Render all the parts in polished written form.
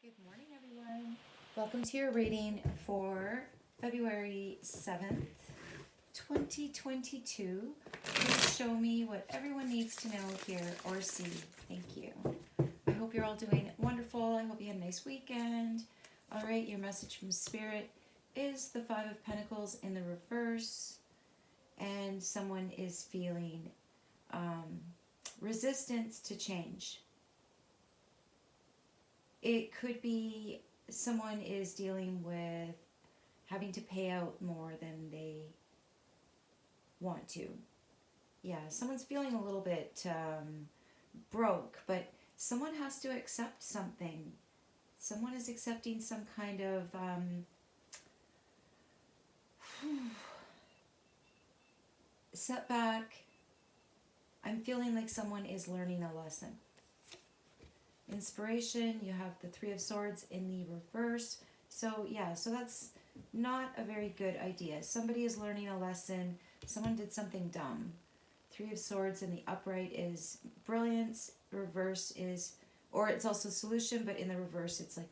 Good morning, everyone. Welcome to your reading for February 7th, 2022. Please show me what everyone needs to know, hear, or see. Thank you. I hope you're all doing wonderful. I hope you had a nice weekend. All right, your message from Spirit is the Five of Pentacles in the reverse, and someone is feeling resistance to change. It could be someone is dealing with having to pay out more than they want to. Yeah, someone's feeling a little bit broke, but someone has to accept something. Someone is accepting some kind of setback. I'm feeling like someone is learning a lesson. Inspiration, you have the Three of Swords in the reverse. So yeah, so that's not a very good idea. Somebody is learning a lesson. Someone did something dumb. Three of Swords in the upright is brilliance. Reverse is, or it's also solution, but in the reverse it's like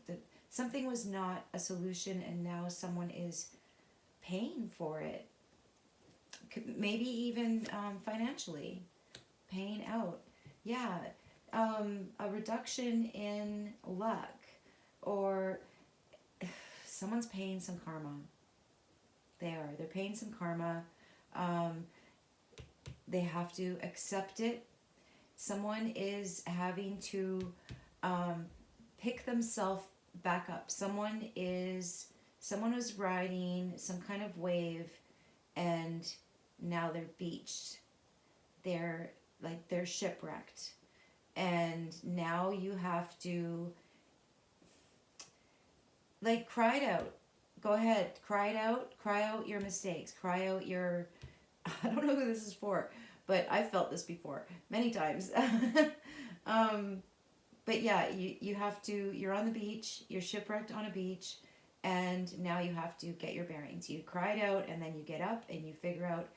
something was not a solution and now someone is paying for it. Maybe even financially paying out. Yeah. A reduction in luck, or someone's paying some karma. They're paying some karma. They have to accept it. Someone is having to pick themselves back up. Someone was riding some kind of wave and now they're beached. They're shipwrecked. And now you have to, cry it out. Go ahead, cry it out. Cry out your mistakes. Cry out your, I don't know who this is for, but I've felt this before many times. But yeah, you have to, you're on the beach, you're shipwrecked on a beach, and now you have to get your bearings. You cry it out, and then you get up and you figure out,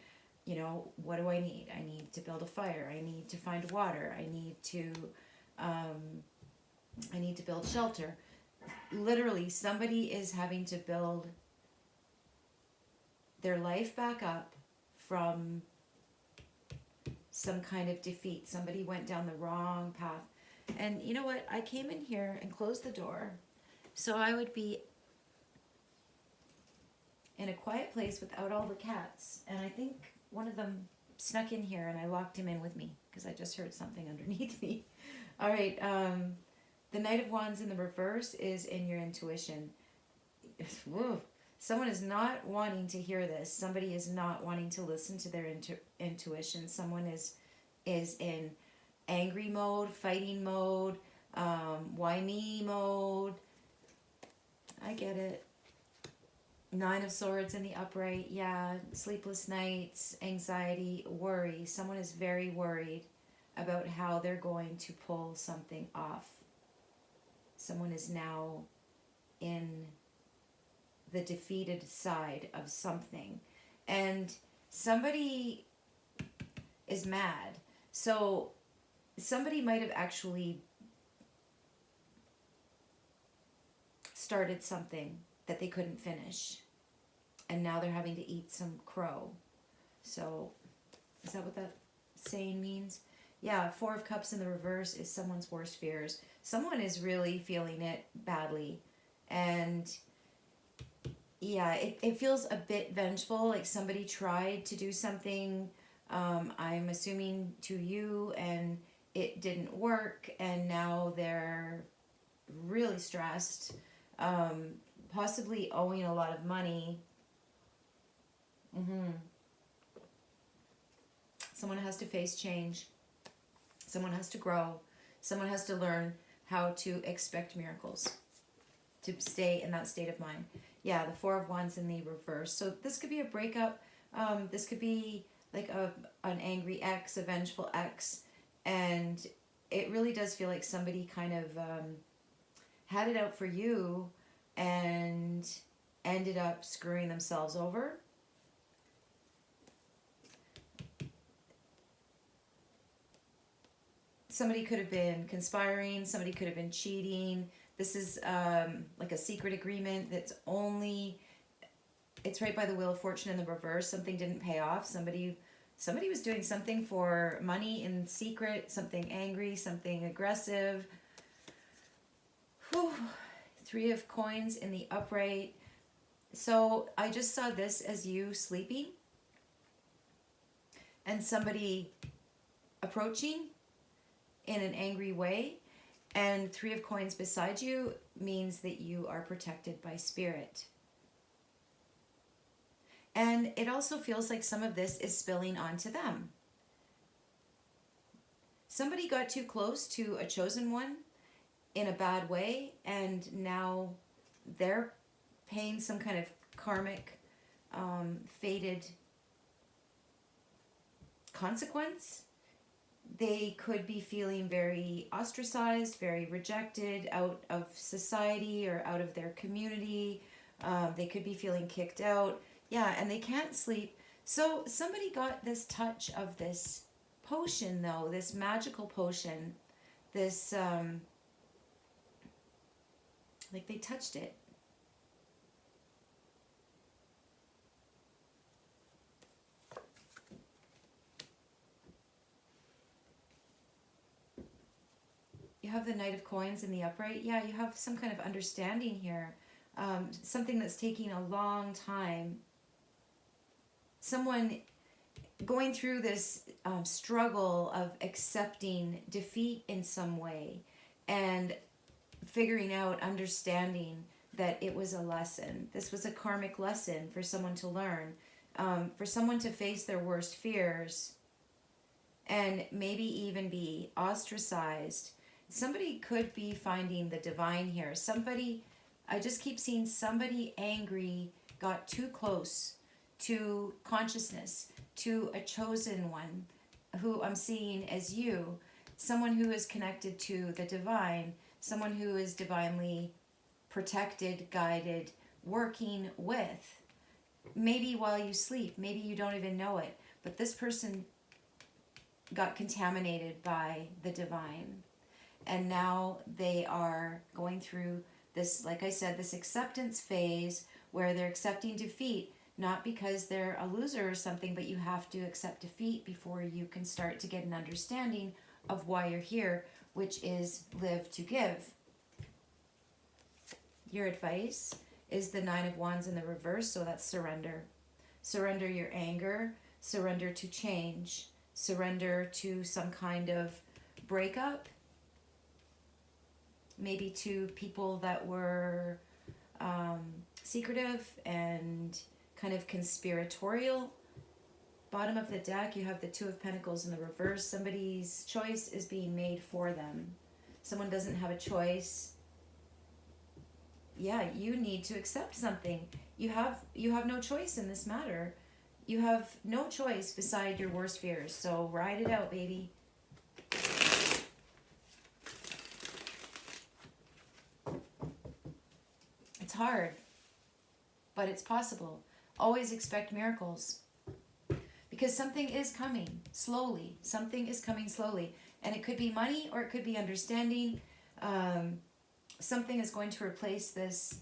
what do I need? I need to build a fire. I need to find water. I need to build shelter. Literally, somebody is having to build their life back up from some kind of defeat. Somebody went down the wrong path. And you know what? I came in here and closed the door so I would be in a quiet place without all the cats. And I think one of them snuck in here and I locked him in with me because I just heard something underneath me. All right, the Knight of Wands in the reverse is in your intuition. Whoa. Someone is not wanting to hear this. Somebody is not wanting to listen to their intuition. Someone is in angry mode, fighting mode, why me mode. I get it. Nine of Swords in the upright, yeah, sleepless nights, anxiety, worry. Someone is very worried about how they're going to pull something off. Someone is now in the defeated side of something. And somebody is mad. So somebody might have actually started something that they couldn't finish. And now they're having to eat some crow. So, is that what that saying means? Yeah, Four of Cups in the reverse is someone's worst fears. Someone is really feeling it badly. And, yeah, it feels a bit vengeful, like somebody tried to do something, I'm assuming to you, and it didn't work, and now they're really stressed, possibly owing a lot of money. Someone has to face change. Someone has to grow. Someone has to learn how to expect miracles, to stay in that state of mind. Yeah, the Four of Wands in the reverse. So this could be a breakup. This could be like an angry ex, a vengeful ex. And it really does feel like somebody kind of had it out for you and ended up screwing themselves over. Somebody could have been conspiring, somebody could have been cheating. This is like a secret agreement that's only, it's right by the Wheel of Fortune in the reverse. Something didn't pay off. Somebody was doing something for money in secret, something angry, something aggressive. Whew. 3 of Coins in the upright. So I just saw this as you sleeping and somebody approaching in an angry way. And 3 of Coins beside you means that you are protected by spirit. And it also feels like some of this is spilling onto them. Somebody got too close to a chosen one in a bad way, and now they're paying some kind of karmic, fated consequence. They could be feeling very ostracized, very rejected out of society or out of their community. They could be feeling kicked out. Yeah, and they can't sleep. So somebody got this touch of this potion, though, this magical potion, this, like they touched it. You have the Knight of Coins in the upright. Yeah, you have some kind of understanding here. Something that's taking a long time. Someone going through this struggle of accepting defeat in some way and figuring out, understanding that it was a lesson. This was a karmic lesson for someone to learn, for someone to face their worst fears and maybe even be ostracized. Somebody could be finding the divine here. Somebody, I just keep seeing somebody angry got too close to consciousness, to a chosen one who I'm seeing as you, someone who is connected to the divine, someone who is divinely protected, guided, working with. Maybe while you sleep, maybe you don't even know it, but this person got contaminated by the divine. And now they are going through this, like I said, this acceptance phase where they're accepting defeat, not because they're a loser or something, but you have to accept defeat before you can start to get an understanding of why you're here, which is live to give. Your advice is the 9 of Wands in the reverse, so that's surrender. Surrender your anger, surrender to change, surrender to some kind of breakup, maybe to people that were secretive and kind of conspiratorial. Bottom of the deck, you have the 2 of Pentacles in the reverse. Somebody's choice is being made for them. Someone doesn't have a choice. Yeah, you need to accept something. You have no choice in this matter. You have no choice beside your worst fears. So ride it out, baby. It's hard, but it's possible. Always expect miracles. Because something is coming slowly. Something is coming slowly. And it could be money or it could be understanding. Something is going to replace this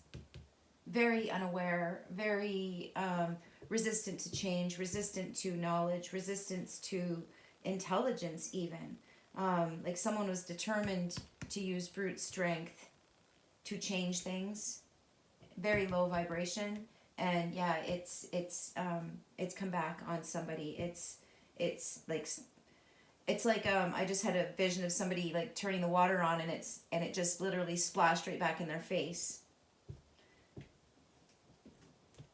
very unaware, very resistant to change, resistant to knowledge, resistance to intelligence even. Like someone was determined to use brute strength to change things. Very low vibration. And yeah, it's come back on somebody. It's like I just had a vision of somebody like turning the water on and it just literally splashed right back in their face.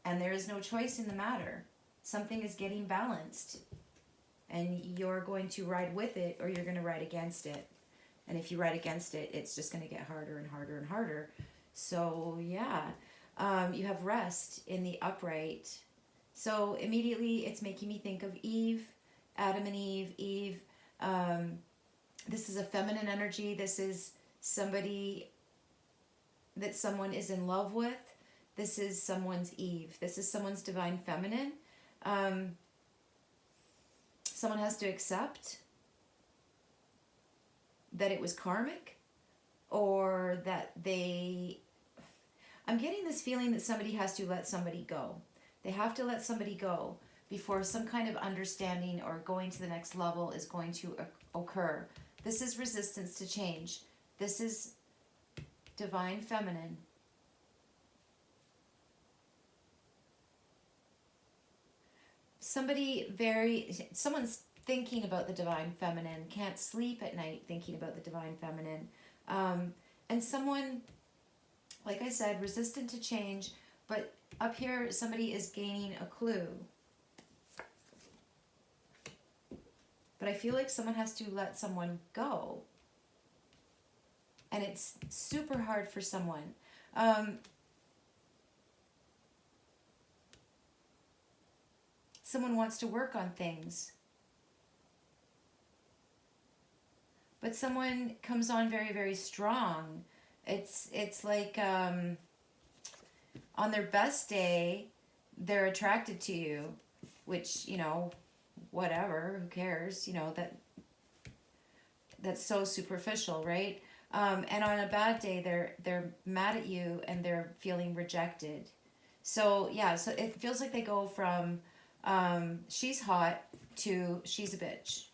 And there is no choice in the matter. Something is getting balanced. And you're going to ride with it or you're going to ride against it. And if you ride against it, it's just going to get harder and harder and harder. So yeah. You have rest in the upright. So immediately it's making me think of Eve, Adam and Eve. This is a feminine energy. This is somebody that someone is in love with. This is someone's Eve. This is someone's divine feminine. Someone has to accept that it was karmic. or that I'm getting this feeling that somebody has to let somebody go. They have to let somebody go before some kind of understanding or going to the next level is going to occur. This is resistance to change. This is divine feminine. Someone's thinking about the divine feminine, can't sleep at night thinking about the divine feminine. And someone, like I said, resistant to change, but up here somebody is gaining a clue. But I feel like someone has to let someone go. And it's super hard for someone. Someone wants to work on things. But someone comes on very, very strong. It's like on their best day, they're attracted to you, which, you know, whatever, who cares, you know, that's so superficial, right? And on a bad day, they're mad at you and they're feeling rejected. So yeah, so it feels like they go from she's hot to she's a bitch.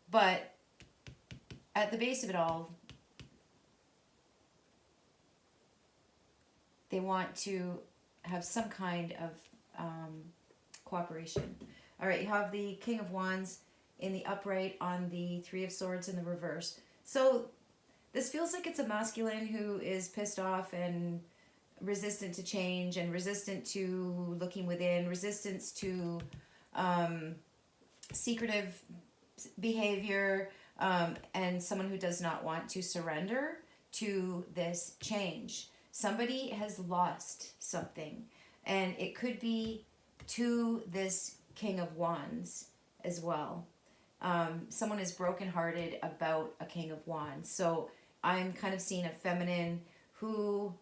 But at the base of it all, they want to have some kind of cooperation. All right, you have the King of Wands in the upright on the Three of Swords in the reverse. So this feels like it's a masculine who is pissed off and resistant to change and resistant to looking within, resistance to secretive behavior, and someone who does not want to surrender to this change. Somebody has lost something, and it could be to this King of Wands as well. Someone is brokenhearted about a King of Wands. So I'm kind of seeing a feminine who,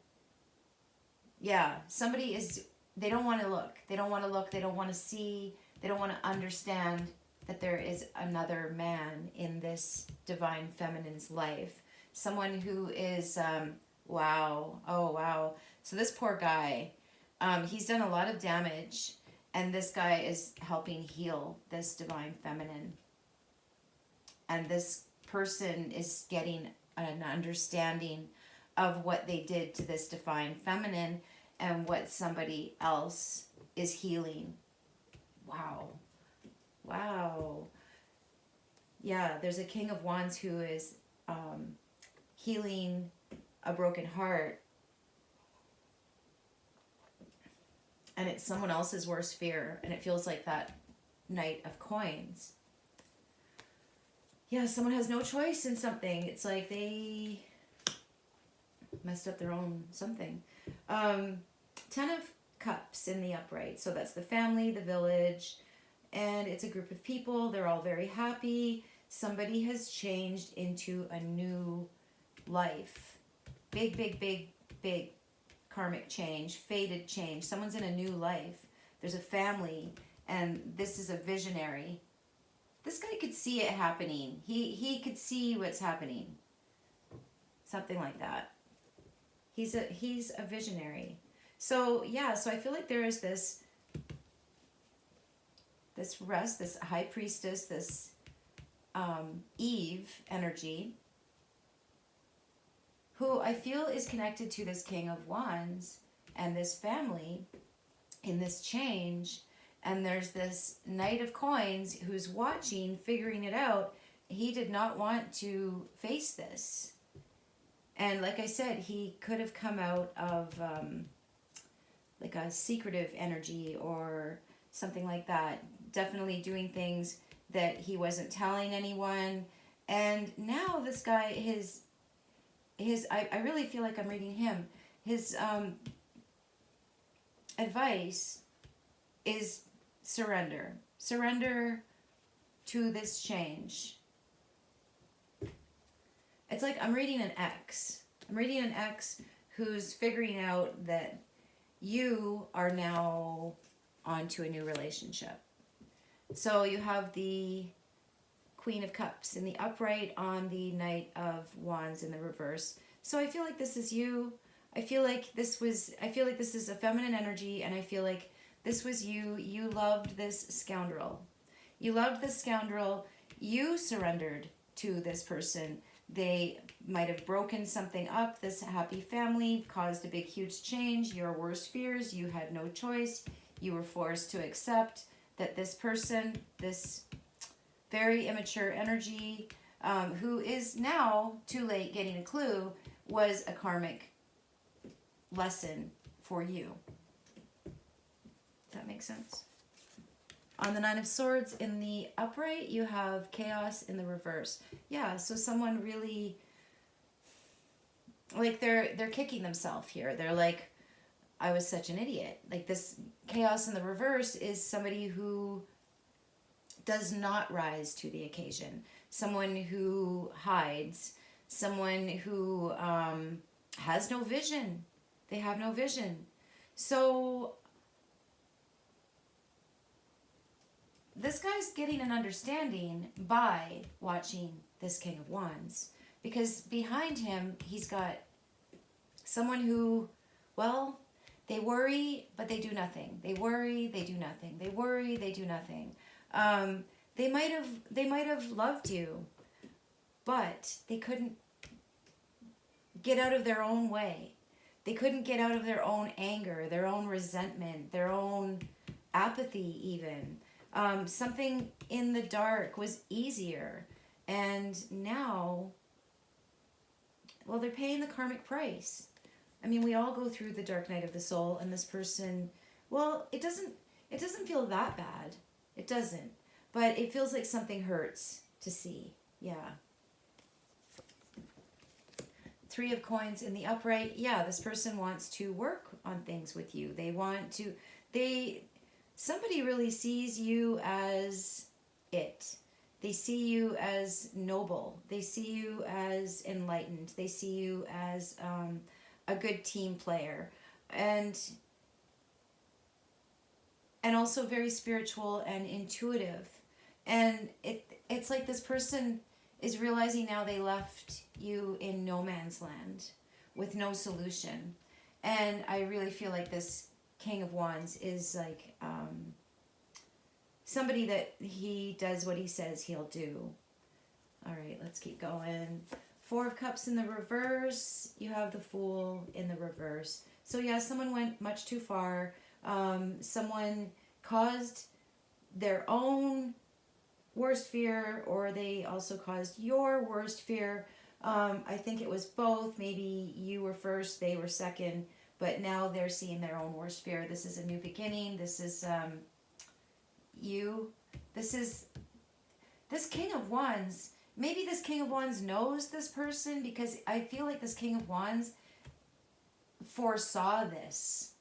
yeah, somebody is, they don't want to look. They don't want to look. They don't want to see. They don't want to understand that there is another man in this divine feminine's life. Someone who is, wow, oh wow. So this poor guy, he's done a lot of damage, and this guy is helping heal this divine feminine. And this person is getting an understanding of what they did to this divine feminine and what somebody else is healing. Wow. Wow. Yeah, there's a King of Wands who is healing a broken heart. And it's someone else's worst fear. And it feels like that Knight of Coins. Yeah, someone has no choice in something. It's like they messed up their own something. 10 of Cups in the upright. So that's the family, the village, and it's a group of people. They're all very happy. Somebody has changed into a new life. Big, big, big, big karmic change, fated change. Someone's in a new life. There's a family, and this is a visionary. This guy could see it happening. He could see what's happening. Something like that. He's a visionary. So yeah, so I feel like there is this rest, this high priestess, this Eve energy, who I feel is connected to this King of Wands and this family in this change. And there's this Knight of Coins who's watching, figuring it out. He did not want to face this. And like I said, he could have come out of like a secretive energy or something like that. Definitely doing things that he wasn't telling anyone. And now this guy, I really feel like I'm reading him. His advice is surrender. Surrender to this change. It's like I'm reading an ex. I'm reading an ex who's figuring out that you are now onto a new relationship. So you have the Queen of Cups in the upright on the Knight of Wands in the reverse. So I feel like this is you. I feel like this is a feminine energy, and I feel like this was you. You loved this scoundrel. You loved this scoundrel. You surrendered to this person. They might have broken something up, this happy family, caused a big, huge change, your worst fears, you had no choice. You were forced to accept that this person, this very immature energy, who is now, too late getting a clue, was a karmic lesson for you. Does that make sense? On the Nine of Swords in the upright, you have chaos in the reverse. Yeah, so someone really, like they're kicking themselves here. They're like, I was such an idiot. Like this chaos in the reverse is somebody who does not rise to the occasion. Someone who hides. Someone who has no vision. They have no vision. So this guy's getting an understanding by watching this King of Wands, because behind him he's got someone who, well, they worry but they do nothing. They worry, they do nothing. They worry, they do nothing. They might have loved you, but they couldn't get out of their own way. They couldn't get out of their own anger, their own resentment, their own apathy even. Something in the dark was easier. And now, well, they're paying the karmic price. I mean, we all go through the dark night of the soul, and this person, well, it doesn't feel that bad. It doesn't. But it feels like something hurts to see. Yeah. Three of Coins in the upright. Yeah, this person wants to work on things with you. They want to, somebody really sees you as it. They see you as noble. They see you as enlightened. They see you as a good team player. And also very spiritual and intuitive. And it's like this person is realizing now they left you in no man's land with no solution. And I really feel like this King of Wands is like somebody that he does what he says he'll do. All right, let's keep going. Four of Cups in the reverse. You have the Fool in the reverse. So yeah, someone went much too far. Someone caused their own worst fear, or they also caused your worst fear. I think it was both. Maybe you were first, they were second, but now they're seeing their own worst fear. This is a new beginning. This is you. This is this King of Wands. Maybe this King of Wands knows this person, because I feel like this King of Wands foresaw this,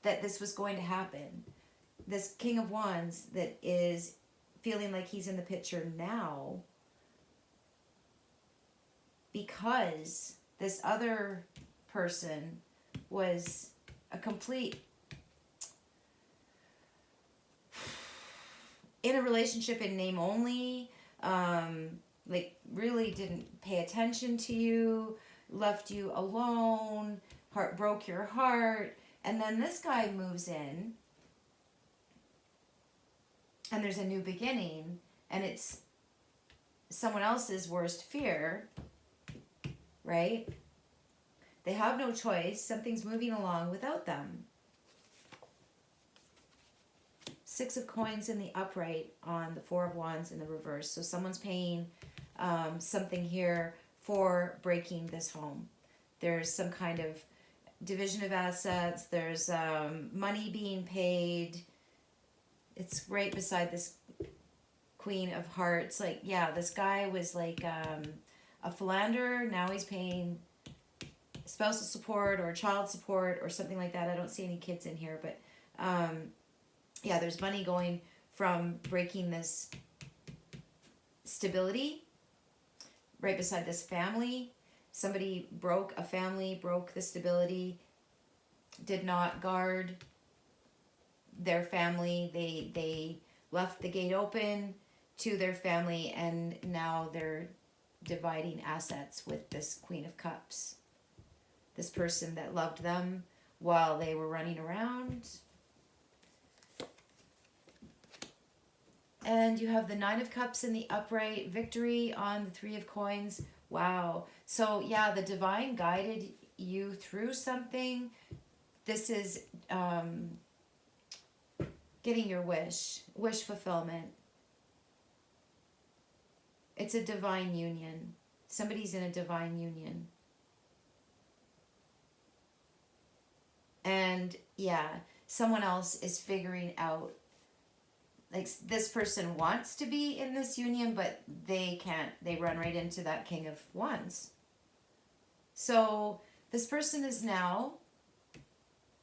that this was going to happen. This King of Wands that is feeling like he's in the picture now because this other person was a complete, in a relationship in name only, like really didn't pay attention to you, left you alone, broke your heart, and then this guy moves in and there's a new beginning, and it's someone else's worst fear, right? They have no choice. Something's moving along without them. Six of Coins in the upright on the Four of Wands in the reverse. So someone's paying something here for breaking this home. There's some kind of division of assets. There's money being paid. It's right beside this Queen of Hearts. Like, yeah, this guy was like a philanderer. Now he's paying spousal support or child support or something like that. I don't see any kids in here, but yeah, there's money going from breaking this stability right beside this family. Somebody broke a family, broke the stability, did not guard their family. They left the gate open to their family, and now they're dividing assets with this Queen of Cups. This person that loved them while they were running around. And you have the Nine of Cups in the upright, victory on the Three of Coins. Wow. So yeah, the divine guided you through something. This is getting your wish fulfillment. It's a divine union. Somebody's in a divine union. And yeah, someone else is figuring out, like, this person wants to be in this union, but they can't. They run right into that King of Wands. So this person is now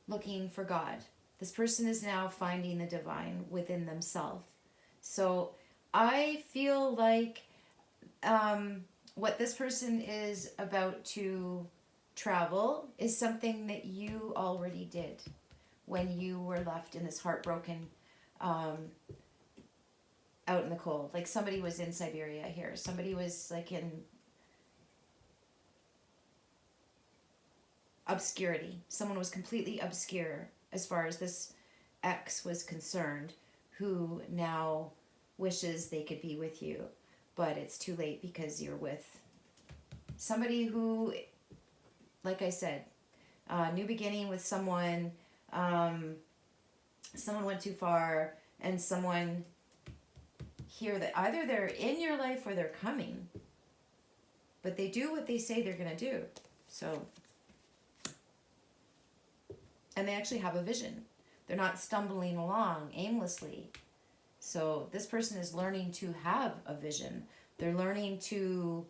looking for God. This person is now finding the divine within themselves. So I feel like what this person is about to travel is something that you already did when you were left in this heartbroken out in the cold. Like somebody was in Siberia here. Somebody was like in obscurity. Someone was completely obscure as far as this ex was concerned, who now wishes they could be with you, but it's too late because you're with somebody who, like I said, new beginning with someone. Someone went too far, and someone here that either they're in your life or they're coming, but they do what they say they're going to do. So, and they actually have a vision. They're not stumbling along aimlessly. So this person is learning to have a vision. They're learning to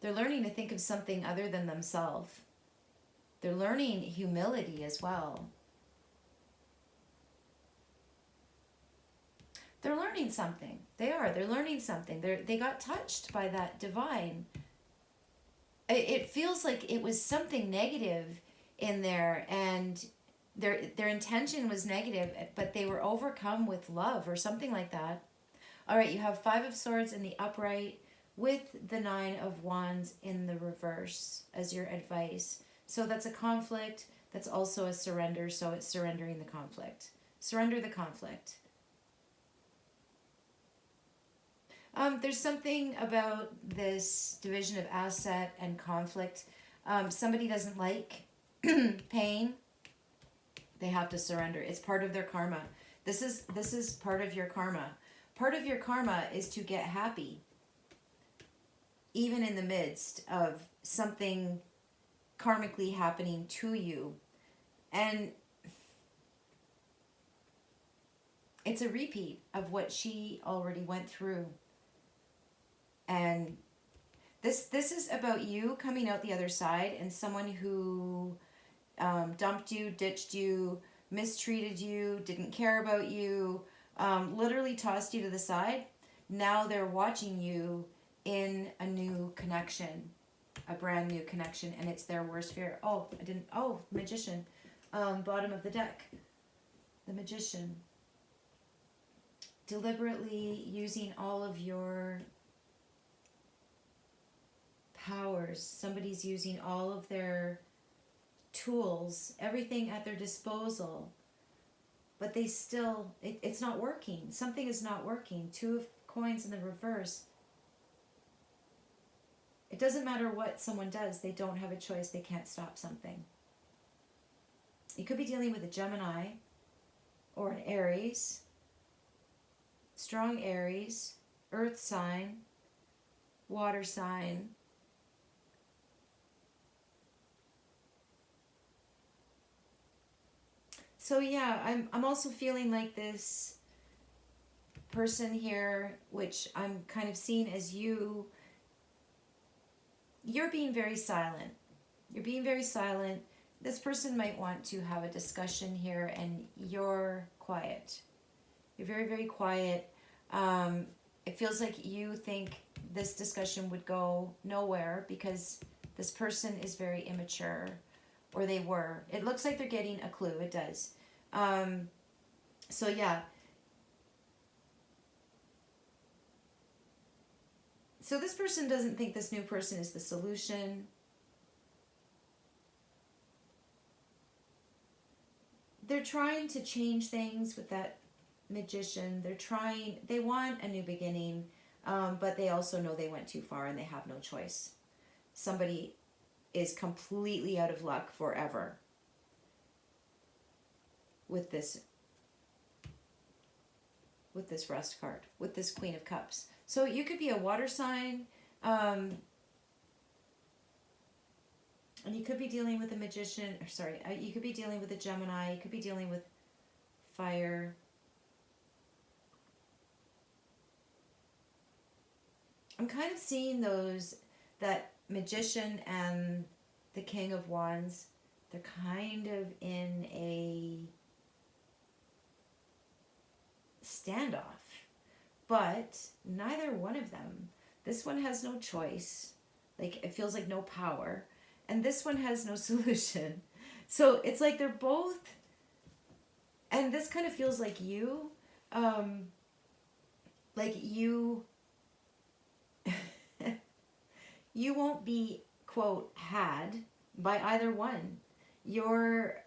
think of something other than themselves. They're learning humility as well. They're learning something. They're learning something. They got touched by that divine. It feels like it was something negative in there, and their intention was negative, but they were overcome with love or something like that. All right, you have Five of Swords in the upright with the Nine of Wands in the reverse as your advice. So that's a conflict. That's also a surrender. So it's surrendering the conflict. Surrender the conflict. There's something about this division of asset and conflict. Somebody doesn't like pain. They have to surrender. It's part of their karma. This is part of your karma. Part of your karma is to get happy, even in the midst of something karmically happening to you. And it's a repeat of what she already went through. And this is about you coming out the other side, and someone who dumped you, ditched you, mistreated you, didn't care about you, literally tossed you to the side. Now they're watching you in a new connection, a brand new connection, and it's their worst fear. Magician. Bottom of the deck. The Magician. Deliberately using all of your powers. Somebody's using all of their tools, everything at their disposal, but they still, it's not working. Something is not working. Two of Coins in the reverse. It doesn't matter what someone does. They don't have a choice. They can't stop something. You could be dealing with a Gemini or an Aries, strong Aries, earth sign, water sign. So yeah, I'm also feeling like this person here, which I'm kind of seeing as you're being very silent. You're being very silent. This person might want to have a discussion here, and you're quiet. You're very, very quiet. It feels like you think this discussion would go nowhere because this person is very immature. Or they were. It looks like they're getting a clue. It does. So yeah. So this person doesn't think this new person is the solution. They're trying to change things with that Magician. They want a new beginning, but they also know they went too far and they have no choice. Somebody is completely out of luck forever with this Rest card, with this Queen of Cups. So you could be a water sign, and you could be dealing with a Magician, or sorry, you could be dealing with a Gemini, you could be dealing with fire. I'm kind of seeing that Magician and the King of Wands, they're kind of in a standoff, but neither one of them. This one has no choice, like it feels like no power, and this one has no solution. So it's like they're both, and this kind of feels like you you won't be, quote, had by either one. You're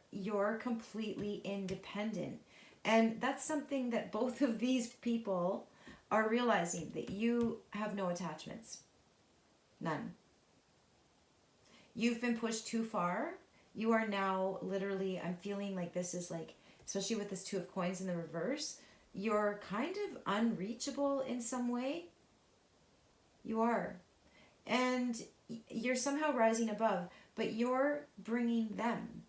completely independent. And that's something that both of these people are realizing, that you have no attachments. None. You've been pushed too far. You are now literally, I'm feeling like this is like, especially with this Two of Coins in the reverse, you're kind of unreachable in some way. You are. And you're somehow rising above, but you're bringing them.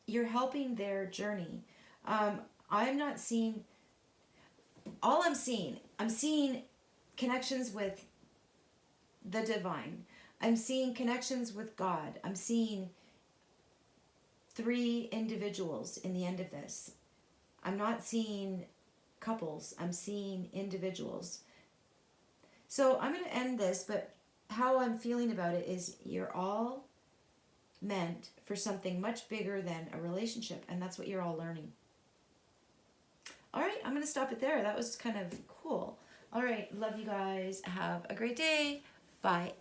You're helping their journey. I'm not seeing, I'm seeing connections with the divine. I'm seeing connections with God. I'm seeing 3 individuals in the end of this. I'm not seeing couples. I'm seeing individuals. So I'm going to end this, but how I'm feeling about it is you're all meant for something much bigger than a relationship, and that's what you're all learning. All right, I'm going to stop it there. That was kind of cool. All right, love you guys. Have a great day. Bye.